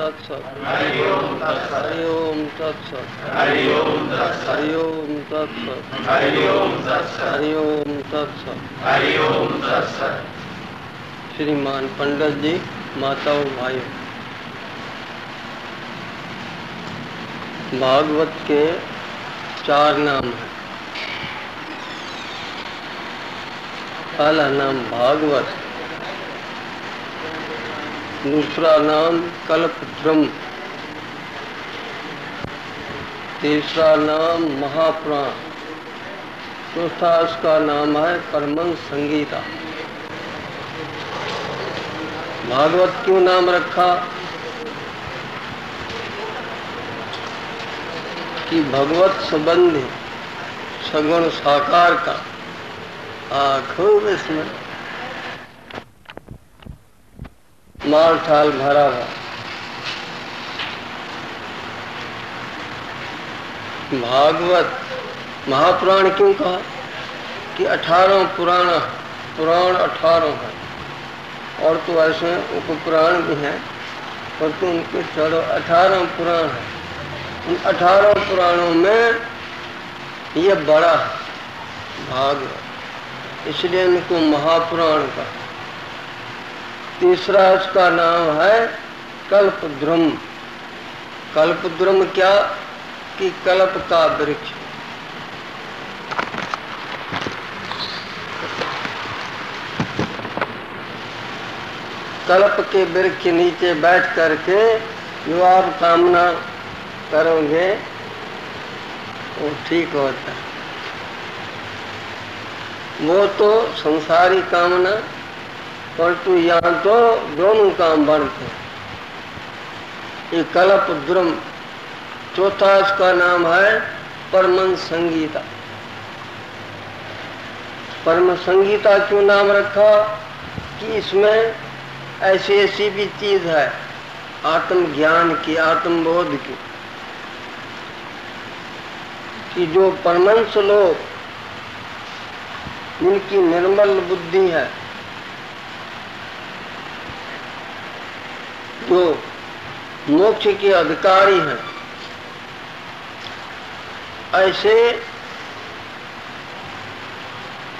तत्सत। हरि ओम तत्सत। हरि ओम तत्सत। हरि ओम तत्सत। हरि ओम तत्सत। हरि ओम तत्सत। हरि ओम तत्सत। हरि ओम तत्सत। श्रीमान पंडित जी, माताओं, भाइयों, भागवत के 4 नाम हैं। पहला नाम भागवत, दूसरा नाम कल्पद्रुम, तीसरा नाम महापुराण, चौथा उसका नाम है परमहंस संगीता। भागवत क्यों नाम रखा? कि भगवत संबंधी सगुण साकार का खूब इसमें माल ठाल भरा हुआ। भागवत महापुराण क्यों कहा? कि 18 पुराण 18 है, और तो ऐसे उपपुराण भी हैं, परंतु उनके चलो 18 पुराण है। उन 18 पुराणों में ये बड़ा है भागवत, इसलिए इनको महापुराण का। तीसरा इसका नाम है कल्पद्रुम। कल्पद्रुम क्या? कि कल्प का वृक्ष। कल्प के वृक्ष के नीचे बैठ करके जो आप कामना करोगे वो ठीक होता है। वो तो संसारी कामना, परंतु यहाँ तो दोनों काम बनते हैं। ये कल्पद्रुम। चौथा इसका नाम है परमहंस संगीता। परमहंस संगीता क्यों नाम रखा? कि इसमें ऐसी ऐसी भी चीज है आत्मज्ञान की, आत्मबोध की, कि जो परमहंस लोग जिनकी निर्मल बुद्धि है, जो मोक्ष के अधिकारी हैं, ऐसे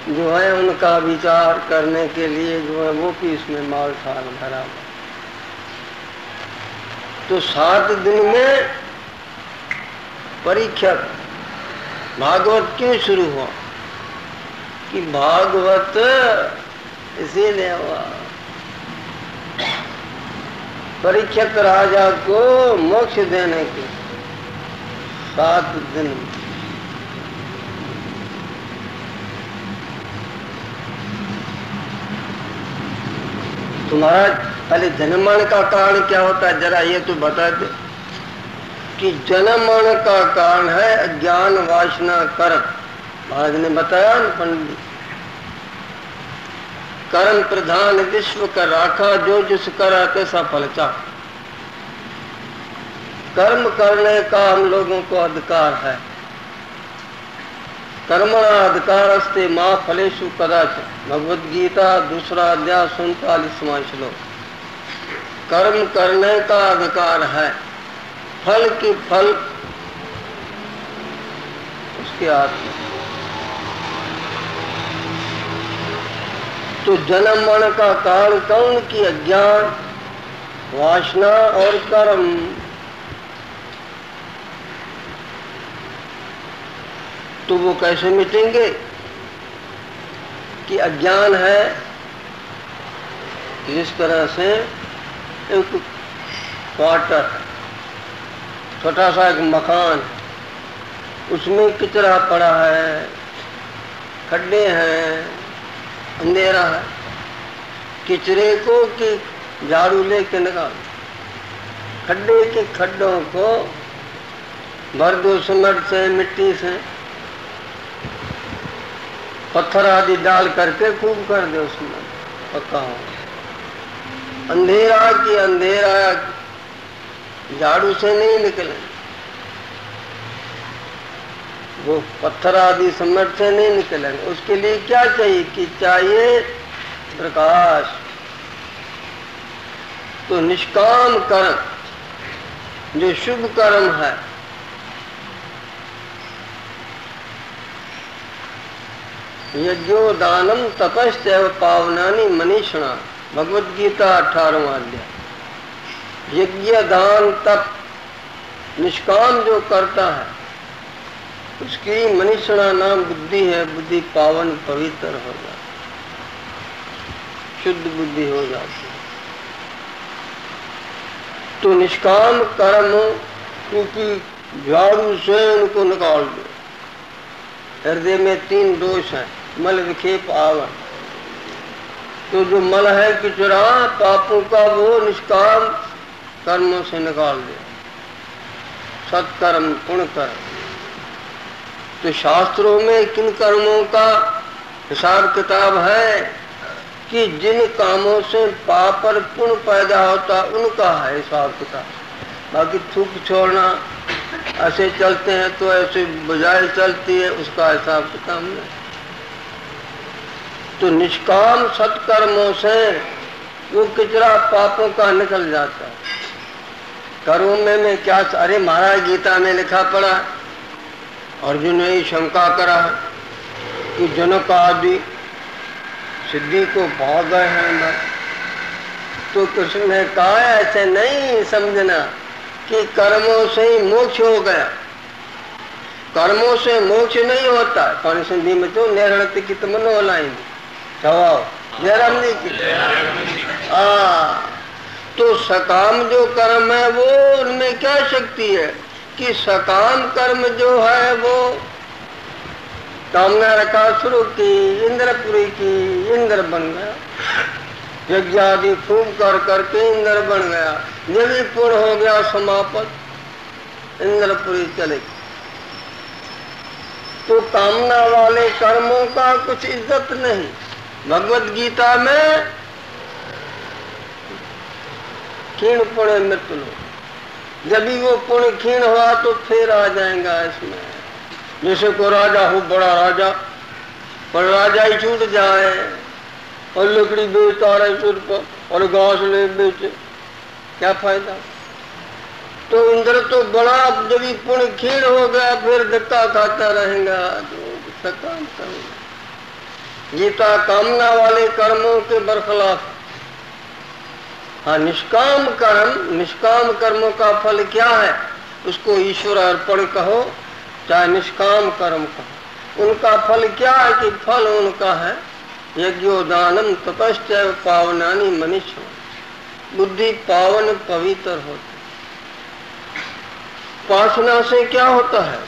जो है उनका विचार करने के लिए जो है वो भी इसमें माल ठाल भरा। तो 7 दिन में परीक्षा। भागवत क्यों शुरू हुआ? कि भागवत इसीलिए हुआ परीक्षक राजा को मोक्ष देने के 7 दिन। तुम्हारा पहले जन्मण का कारण क्या होता है, जरा ये तो बता दे। कि जन्मण का कारण है अज्ञान, वासना, कर्म। महाराज ने बताया न पंडित। कर्म प्रधान विश्व का राखा, जो जिस करा तैसा फल चाह। कर्म करने का हम लोगों को अधिकार है। कर्मणा अधिकारस्ते मां फलेषु कदाचित्। भगवद गीता 2 अध्याय 47वां श्लोक। कर्म करने का अधिकार है, फल की फल उसके हाथ में। तो जन्म मरण का कारण कौन? की अज्ञान, वासना और कर्म। तो वो कैसे मिटेंगे? कि अज्ञान है, जिस तरह से एक क्वार्टर है, छोटा सा एक मकान, उसमें कचरा पड़ा है, खड्डे हैं, अंधेरा है। कचरे को कि झाड़ू लेके निकाल, खड्डे के खड्डों को भर दो सीमेंट से, मिट्टी से, पत्थर आदि डाल करके खूब कर दो, उसमें पक्का हो। अंधेरा की अंधेरा झाड़ू से नहीं निकले, वो पत्थर आदि सीमेंट से नहीं निकलेंगे। उसके लिए क्या चाहिए? कि चाहिए प्रकाश। तो निष्काम कर्म जो शुभ कर्म है, यज्ञो दानम तपस्या पावनानि मनीषणा, भगवद गीता 18वां अध्याय। यज्ञ दान तप निष्काम जो करता है उसकी मनीषणा नाम बुद्धि है, बुद्धि पावन पवित्र हो जाती, शुद्ध बुद्धि हो जाती है। तो निष्काम कर्म क्योंकि झाड़ू से उनको निकाल दो। हृदय में 3 दोष हैं, मल विक्षेप आवन। तो जो मल है किचरा पापों का वो निष्काम कर्मों से निकाल दे, सत्कर्म पुण्य कर्म। तो शास्त्रों में किन कर्मों का हिसाब किताब है कि जिन कामों से पाप और पुण्य पैदा होता उनका है हिसाब किताब। बाकी थूक छोड़ना, ऐसे चलते हैं तो ऐसे बजाय चलती है, उसका हिसाब किताब नहीं। तो निष्काम सत्कर्मों से वो किचरा पापों का निकल जाता है। कर्मों में क्या, अरे महाराज गीता में लिखा पड़ा, अर्जुन ने ही शंका करा कि जनक आदि सिद्धि को भाग गए हैं। तो कृष्ण ने कहा ऐसे नहीं समझना कि कर्मों से ही मोक्ष हो गया। कर्मों से मोक्ष नहीं होता। पानी संधि में तो निरहृत की तमन्ना लाएंगे जवाब जयराम जी की। तो सकाम जो कर्म है वो उनमें क्या शक्ति है कि सकाम कर्म जो है वो कामना रखा शुरू की, इंद्रपुरी की, इंद्र बन गया। यज्ञ आदि खूब कर करके इंद्र बन गया। जब ही पूर्ण हो गया समापन, इंद्रपुरी चले गए। तो कामना वाले कर्मों का कुछ इज्जत नहीं। भगवत गीता में क्षीण पुण्य मृत्यु लो, जब भी वो पुण्य क्षीण हुआ तो फिर आ जाएगा इसमें। जैसे को राजा हो, बड़ा राजा, पर राजा ही छूट जाए और लकड़ी बेचता रहे सिर पर और घास ले बेचे, क्या फायदा। तो इंद्र तो बड़ा, जब भी पुण्य क्षीण हो गया फिर धक्का खाता रहेगा। तो सकाम कर्म, गीता कामना वाले कर्मों के बरखिलाफ। हाँ, निष्काम कर्म, निष्काम कर्मों का फल क्या है उसको ईश्वर अर्पण कहो, चाहे निष्काम कर्म कहो। उनका फल क्या है कि फल उनका है यज्ञोदानम तपस्या पावनानि मनीषा, बुद्धि पावन पवित्र होती। उपासना से क्या होता है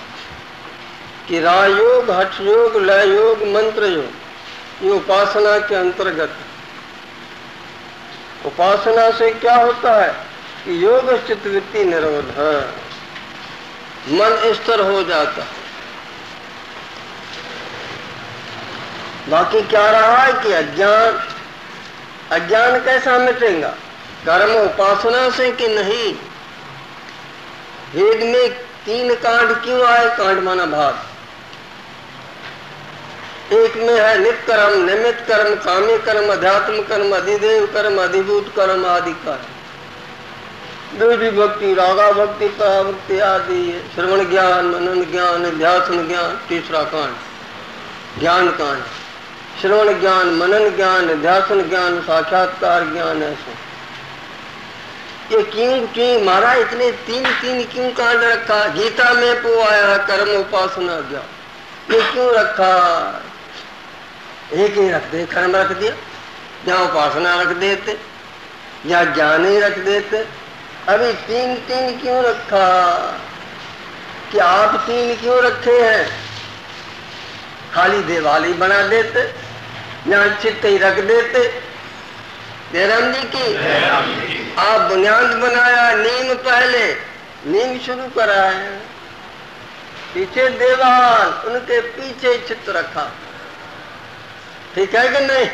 कि राजयोग, हठ योग, लय योग, मंत्र योग, ये उपासना के अंतर्गत है। उपासना से क्या होता है कि योग चित्तवृत्ति निरोध है, मन स्थिर हो जाता है। बाकी क्या रहा है कि अज्ञान, अज्ञान कैसा मिटेगा? कर्म उपासना से कि नहीं। वेद में 3 कांड क्यों आए? कांड माना भाग। एक में है नित्य कर्म, निमित्त कर्म, काम्य कर्म, अध्यात्म कर्म, अधिदेव कर्म, अधिभूत कर्म आदि कर्म। देवी भक्ति, रागा भक्ति, पराभक्ति आदि, श्रवण ज्ञान, मनन ज्ञान, ध्यान ज्ञान। तीसरा कांड ज्ञान कांड, श्रवण ज्ञान, मनन ज्ञान, ध्यान ज्ञान, साक्षात्कार ज्ञान। ऐसे ये क्यों महाराज इतने 3 क्यों कांड रखा? गीता में वो आया कर्म उपासना ज्ञान, ये क्यों रखा? एक ही रख दे, कर्म रख दिया, जहाँ उपासना रख देते, जहाँ ज्ञान ही रख देते। अभी 3 क्यों रखा? कि आप 3 क्यों रखे हैं? खाली दिवाली बना देते, यहाँ चित्त ही रख देते। जयराम जी की आप बुनियाद बनाया, नींव पहले, नींव शुरू करा है, पीछे देवाल, उनके पीछे चित्त रखा। ठीक है कि नहीं?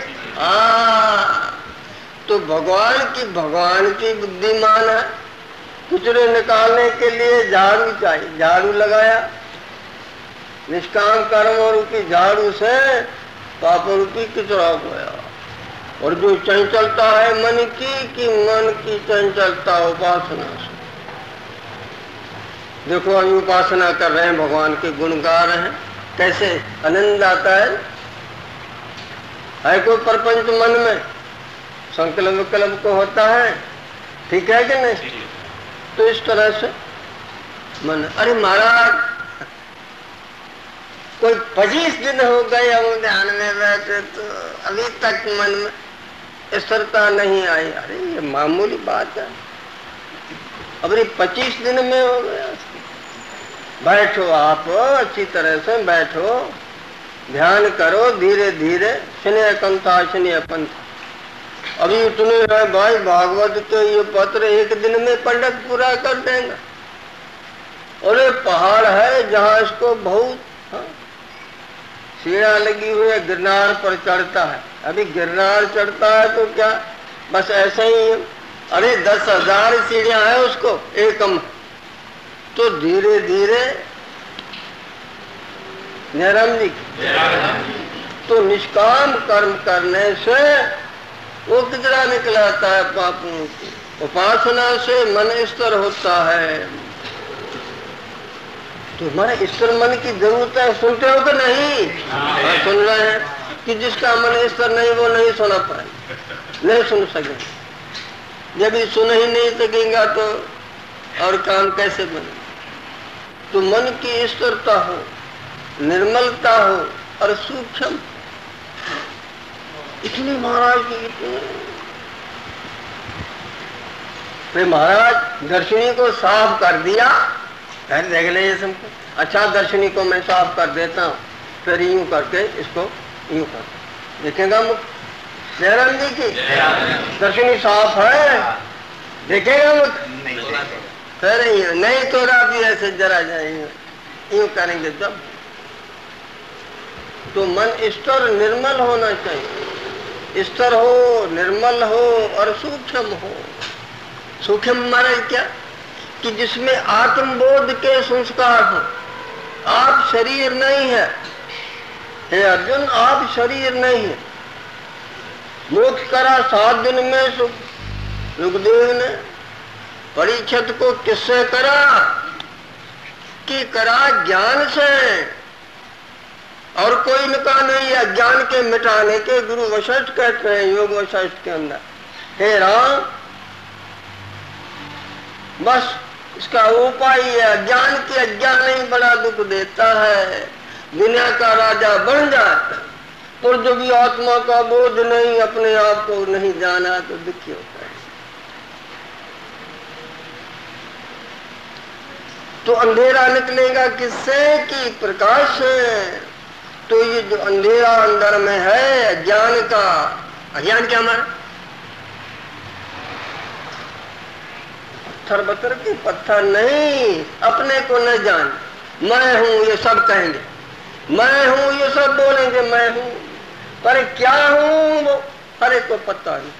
तो भगवान की बुद्धिमान है। कुचरे निकालने के लिए झाड़ू चाहिए, झाड़ू लगाया, निष्काम कर्म रूपी झाड़ू से पाप रूपी कचरा गया। और जो चंचलता है मन की, कि मन की चंचलता उपासना से, देखो अभी उपासना कर रहे हैं, भगवान के गुण गा रहे हैं, कैसे आनंद आता है कोई प्रपंच मन में संकल्प विकल्प को होता है, ठीक है कि नहीं? तो इस तरह से मन, अरे महाराज कोई 25 दिन हो गए हम ध्यान में बैठे तो अभी तक मन में स्थिरता नहीं आई। अरे ये मामूली बात है, अभी 25 दिन में हो गया। बैठो, आप अच्छी तरह से बैठो, ध्यान करो धीरे धीरे, शनि कंथा शनि पंथ। अभी इतने है भाई, भागवत के ये पत्र एक दिन में पंडित पूरा कर देंगे। और ये पहाड़ है जहाँ इसको बहुत सीढ़ियाँ लगी हुई है, गिरनार पर चढ़ता है। अभी गिरनार चढ़ता है तो क्या बस ऐसे ही है? अरे 10,000 सीढ़ियाँ है उसको एकम। तो धीरे धीरे निरम जी, तो निष्काम कर्म करने से वो कितना निकलाता है पापों की। उपासना से मन स्थिर होता है। तो हमारे स्थिर मन की जरूरत है, सुनते हो कि नहीं? हाँ, सुन रहे हैं कि जिसका मन स्थिर नहीं वो नहीं सुना पाए, नहीं सुन सके। जब भी सुन ही नहीं सकेगा तो और काम कैसे बने? तो मन की स्थिरता हो, निर्मलता हो और सूक्ष्म, इतनी महाराज की इतने महाराज दर्शनी को साफ कर दिया। फिर देख ले ये सबको, अच्छा दर्शनी को मैं साफ कर देता हूँ, फिर यूं करके इसको यूं कर देखेगा मुख। जयराम जी की दर्शनी साफ है, देखेगा मुख फिर नहीं तो भी ऐसे जरा जाएंगे, यूं करेंगे जब। तो मन स्थिर निर्मल होना चाहिए, स्थिर हो, निर्मल हो और सूक्ष्म हो। सूक्ष्म माने क्या कि जिसमें आत्मबोध के संस्कार हो। आप शरीर नहीं है, हे अर्जुन, आप शरीर नहीं है। मोक्ष करा 7 दिन में सुखदेव ने। परीक्षित को किससे करा? कि करा ज्ञान से, और कोई इनका नहीं है। ज्ञान के मिटाने के गुरु वशिष्ठ कहते हैं योग वशिष्ठ के अंदर, हे राम बस इसका उपाय है। ज्ञान की अज्ञान नहीं बड़ा दुख देता है। दुनिया का राजा बन जाता, पर जो भी आत्मा का बोध नहीं, अपने आप को नहीं जाना तो दुखी होता है। तो अंधेरा निकलेगा किससे? कि प्रकाश से। तो ये जो अंधेरा अंदर में है अज्ञान का, अज्ञान क्या हमारा? पत्थर बतर की पत्थर नहीं, अपने को न जान। मैं हूं ये सब कहेंगे, मैं हूं ये सब बोलेंगे मैं हूं, पर क्या हूं वो हर एक को पता नहीं।